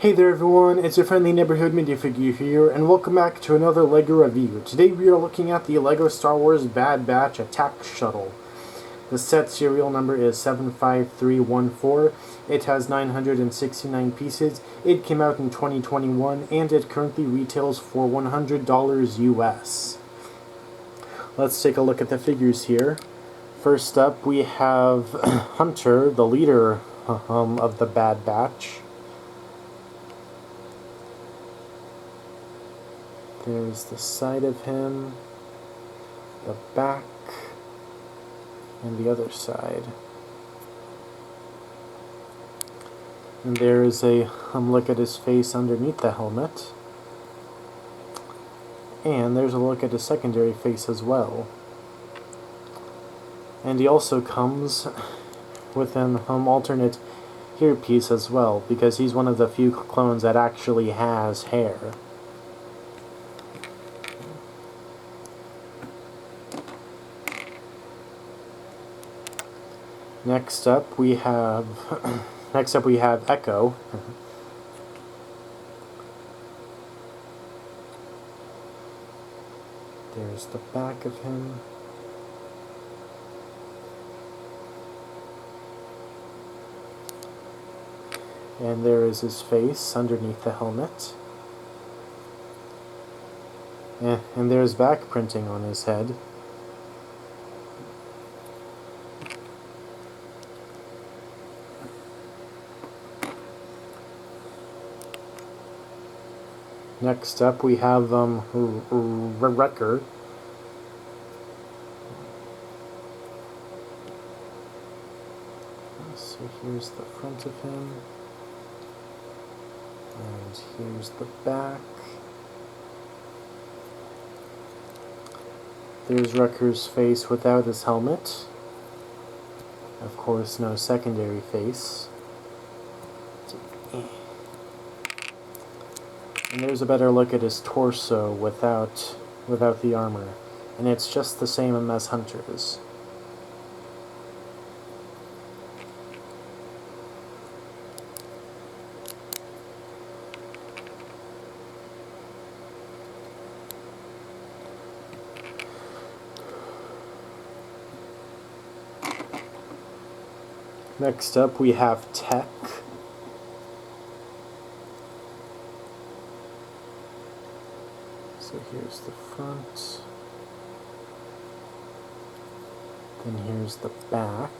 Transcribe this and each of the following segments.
Hey there everyone, it's your friendly neighborhood minifigure here, and welcome back to another LEGO review. Today we are looking at the LEGO Star Wars Bad Batch Attack Shuttle. The set serial number is 75314. It has 969 pieces. It came out in 2021, and it currently retails for $100 US. Let's take a look at the figures here. First up we have Hunter, the leader of the Bad Batch. There's the side of him, the back, and the other side. And there's a look at his face underneath the helmet. And there's a look at his secondary face as well. And he also comes with an alternate hairpiece as well, because he's one of the few clones that actually has hair. Next up we have Echo. There's the back of him. And there is his face underneath the helmet. And there's back printing on his head. Next up we have Wrecker. So here's the front of him, and here's the back. There's Wrecker's face without his helmet. Of course, no secondary face. And there's a better look at his torso without the armor. And it's just the same as Hunter's. Next up we have Tech. So here's the front, then here's the back,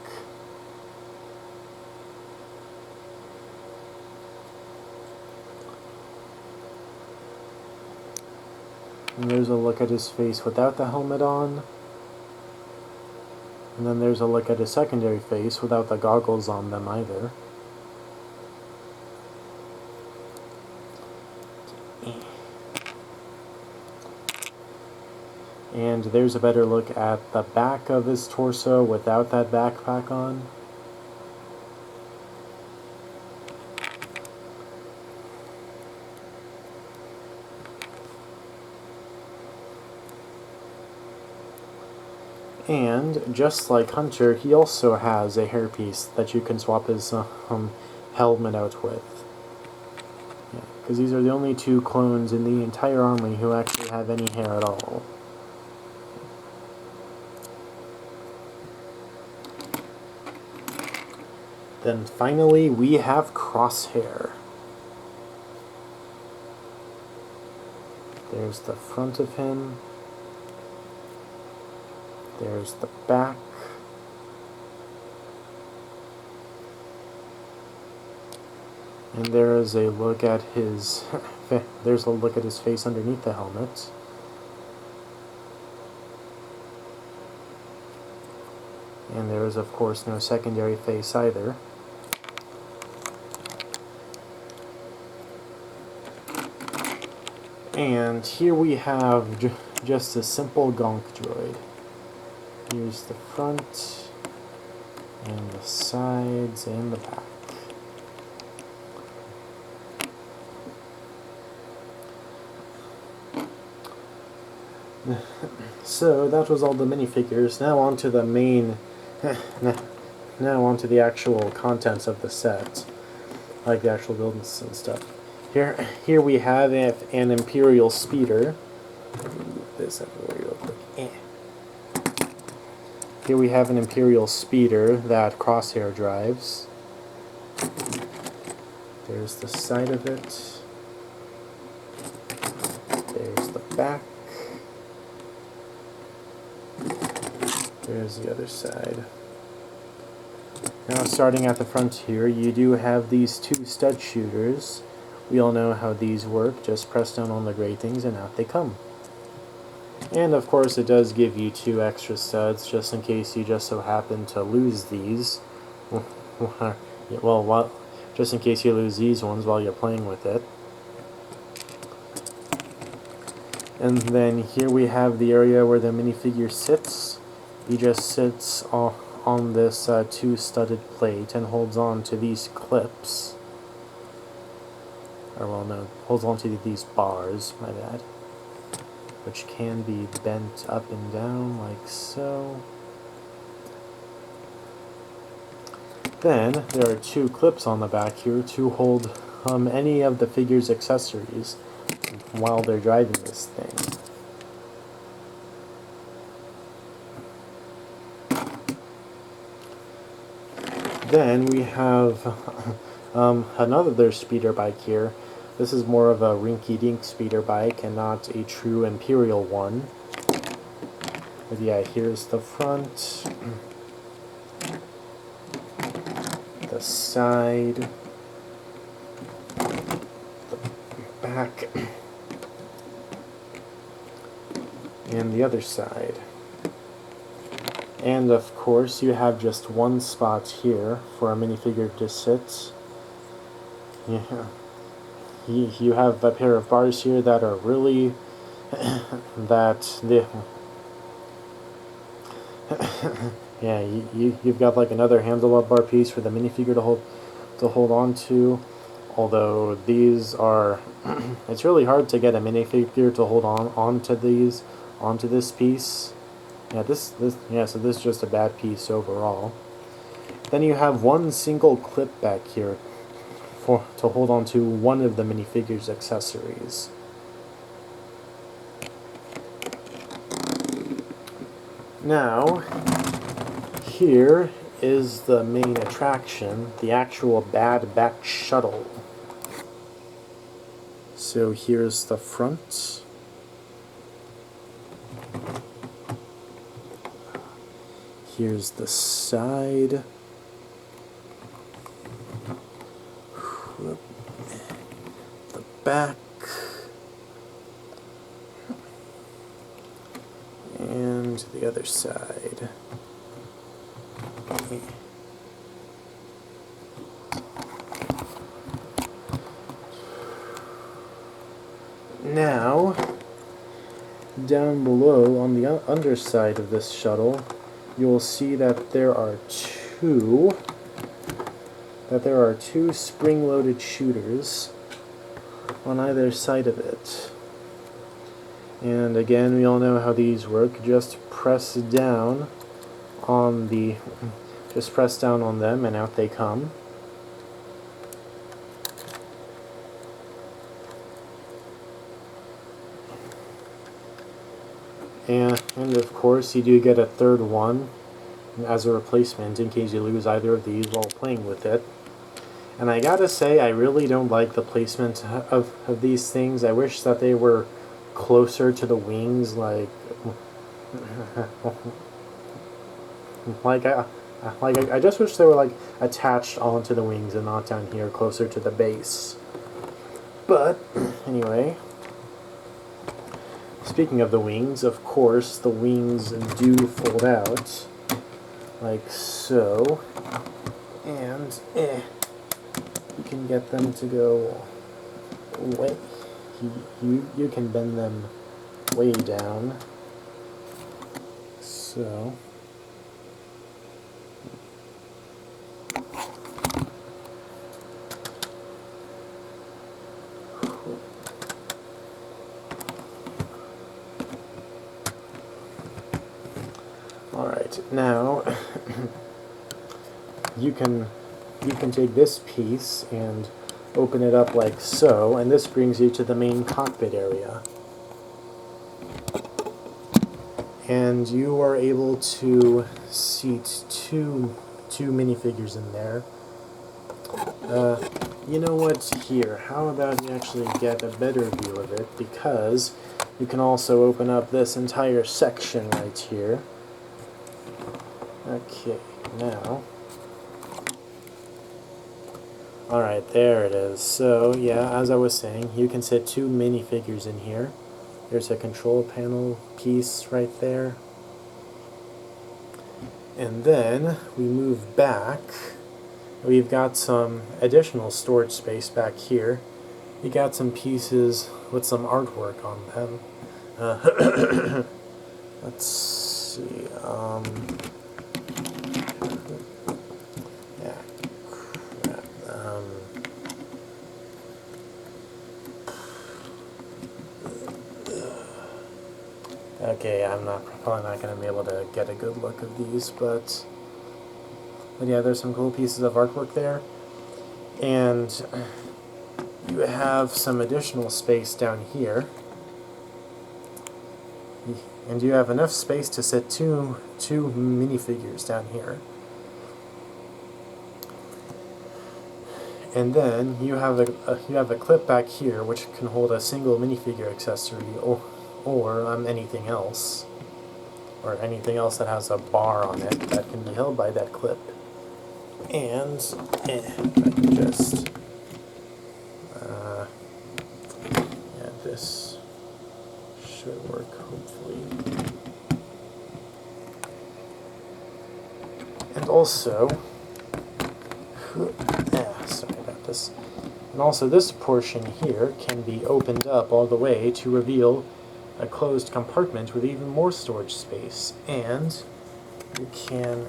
and there's a look at his face without the helmet on, and then there's a look at his secondary face without the goggles on them either. And there's a better look at the back of his torso without that backpack on. And just like Hunter, he also has a hairpiece that you can swap his helmet out with. Because these are the only two clones in the entire army who actually have any hair at all. Then finally we have Crosshair. There's the front of him. There's the back. And there is a look at his there's a look at his face underneath the helmet. And there is of course no secondary face either. And here we have just a simple gonk droid. Here's the front, and the sides, and the back. So that was all the minifigures. Now on to the main Now onto the actual contents of the set, like the actual buildings and stuff. Here we have an Imperial speeder. Move this out of the way real quick. Here we have an Imperial speeder that Crosshair drives. There's the side of it. There's the back. There's the other side. Now, starting at the front here, you do have these two stud shooters. We all know how these work. Just press down on the gray things and out they come. And of course it does give you two extra studs just in case you just so happen to lose these. Well, just in case you lose these ones while you're playing with it. And then here we have the area where the minifigure sits. He just sits on this two-studded plate and holds on to these clips. Or well, no, holds on to these bars, my bad. Which can be bent up and down like so. Then there are two clips on the back here to hold any of the figure's accessories while they're driving this thing. Then we have another speeder bike here. This is more of a rinky-dink speeder bike and not a true Imperial one. But yeah, here's the front, the side, the back, and the other side. And of course, you have just one spot here for a minifigure to sit. Yeah. You have a pair of bars here that are really yeah, you've got like another handle-up bar piece for the minifigure to hold on to. Although these are, it's really hard to get a minifigure to hold onto this piece. Yeah, so this is just a bad piece overall. Then you have one single clip back here to hold on to one of the minifigure's accessories. Now, here is the main attraction, the actual Bad Batch shuttle. So here's the front. Here's the side. The back. And the other side. Now, down below on the underside of this shuttle, you'll see that there are two spring-loaded shooters on either side of it. And again, we all know how these work. Just press down on them and out they come. And of course, you do get a third one as a replacement in case you lose either of these while playing with it. And I gotta say, I really don't like the placement of these things. I wish that they were closer to the wings, like I just wish they were like attached onto the wings and not down here closer to the base. But anyway, speaking of the wings, of course the wings do fold out like so, and you can get them to go way. You can bend them way down. So. Alright, now you can take this piece and open it up like so, and this brings you to the main cockpit area. And you are able to seat two minifigures in there. You know what's here? How about you actually get a better view of it, because you can also open up this entire section right here. Okay, now... Alright, there it is. So, yeah, as I was saying, you can sit two minifigures in here. There's a control panel piece right there. And then we move back. We've got some additional storage space back here. You got some pieces with some artwork on them. Let's see. Yeah. Crap. Okay, I'm probably not going to be able to get a good look of these, but yeah, there's some cool pieces of artwork there. And you have some additional space down here. And you have enough space to sit two minifigures down here. And then you have a clip back here which can hold a single minifigure accessory or anything else. Or anything else that has a bar on it that can be held by that clip. And I can just yeah, this should work hopefully. And also, sorry about this. And also this portion here can be opened up all the way to reveal a closed compartment with even more storage space. And you can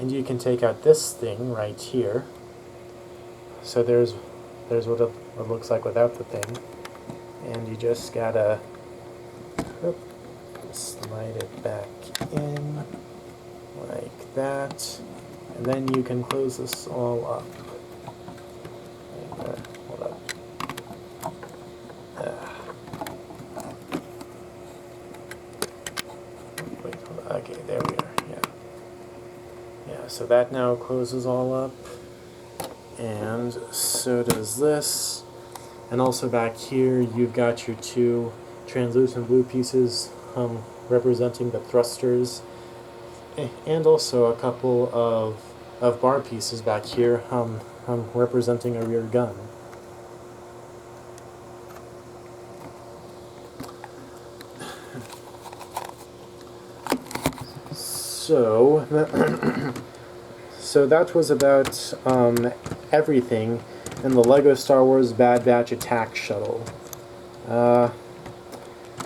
and you can take out this thing right here. So there's what it looks like without the thing. And you just gotta slide it back in like that. And then you can close this all up. And, hold up. Wait, hold on. Okay, there we are. Yeah, so that now closes all up, and so does this. And also back here, you've got your two translucent blue pieces representing the thrusters, and also a couple of bar pieces back here representing a rear gun. So, so that was about everything in the LEGO Star Wars Bad Batch Attack Shuttle.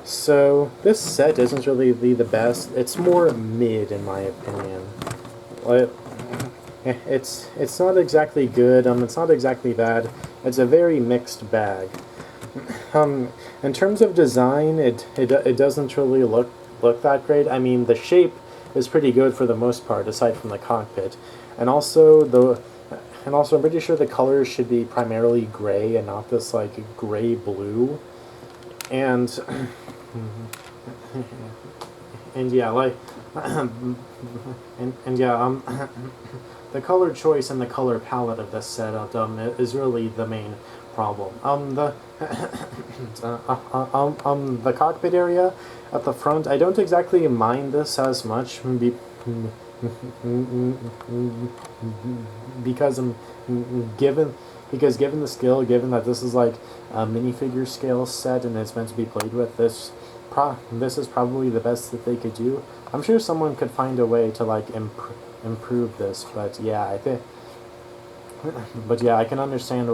So this set isn't really the best. It's more mid in my opinion. It's not exactly good. It's not exactly bad. It's a very mixed bag. In terms of design, it doesn't really look that great. I mean, the shape is pretty good for the most part, aside from the cockpit, and also I'm pretty sure the colors should be primarily gray and not this like gray blue, and yeah, like and yeah, the color choice and the color palette of this set is really the main problem. The cockpit area at the front, I don't exactly mind this as much because given the skill, given that this is like a minifigure scale set and it's meant to be played with, this is probably the best that they could do. I'm sure someone could find a way to like improve this, but yeah, I can understand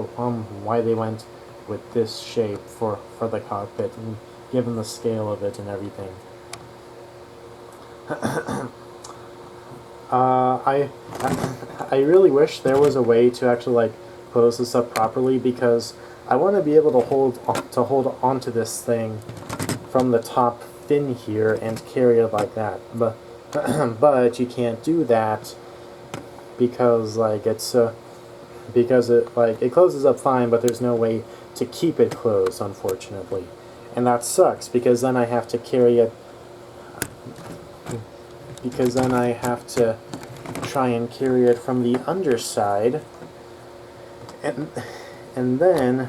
why they went with this shape for the cockpit, and given the scale of it and everything. I really wish there was a way to actually like pose this up properly, because I want to be able to hold onto this thing from the top fin here and carry it like that. But but you can't do that because like because it closes up fine, but there's no way to keep it closed, unfortunately, and that sucks because then I have to carry it. Because then I have to try and carry it from the underside, and then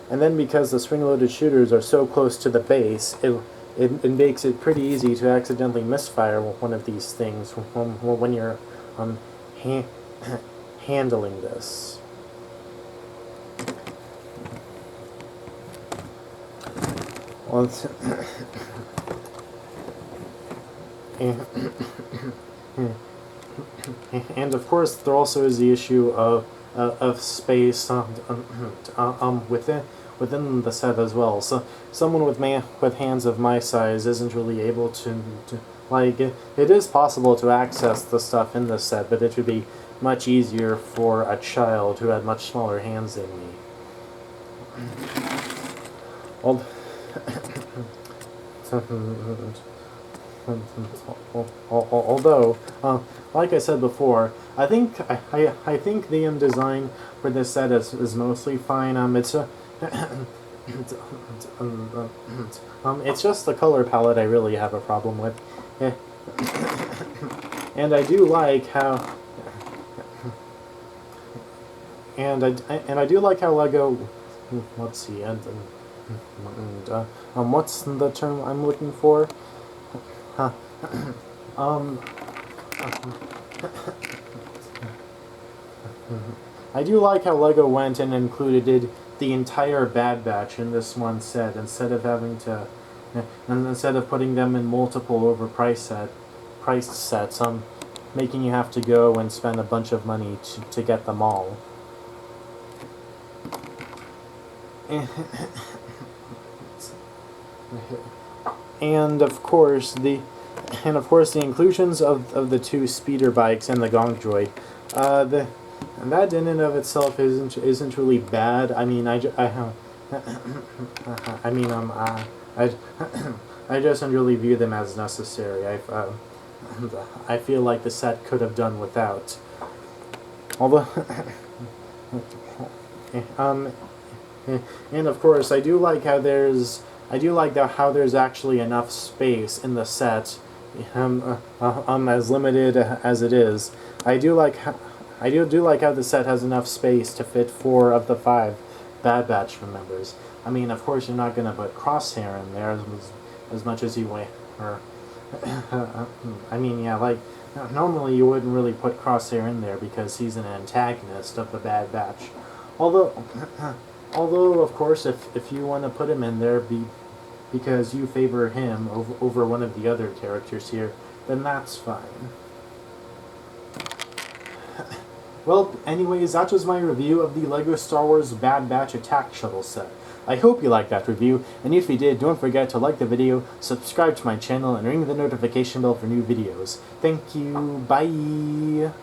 because the spring-loaded shooters are so close to the base, it makes it pretty easy to accidentally misfire one of these things when you're handling this. Well, and of course, there also is the issue of space within the set as well. So someone with hands of my size isn't really able to like it is possible to access the stuff in this set, but it would be much easier for a child who had much smaller hands than me. Although, like I said before, I think the design for this set is mostly fine. It's just the color palette I really have a problem with, and I do like how I do like how Lego. Let's see, what's the term I'm looking for? I do like how Lego went and included the entire Bad Batch in this one set instead of putting them in multiple overpriced sets, making you have to go and spend a bunch of money to get them all. And of course the inclusions of the two speeder bikes and the Gong Droid, and that in and of itself isn't really bad. I mean, I just don't really view them as necessary. I feel like the set could have done without. Although, and of course, I do like how there's actually enough space in the set, as limited as it is. I do like how the set has enough space to fit 4 of the 5 Bad Batch members. I mean, of course, you're not going to put Crosshair in there as much as you want. I mean, yeah, like normally you wouldn't really put Crosshair in there because he's an antagonist of the Bad Batch. Although of course, if you want to put him in there because you favor him over one of the other characters here, then that's fine. Well, anyways, that was my review of the LEGO Star Wars Bad Batch Attack Shuttle set. I hope you liked that review, and if you did, don't forget to like the video, subscribe to my channel, and ring the notification bell for new videos. Thank you, bye!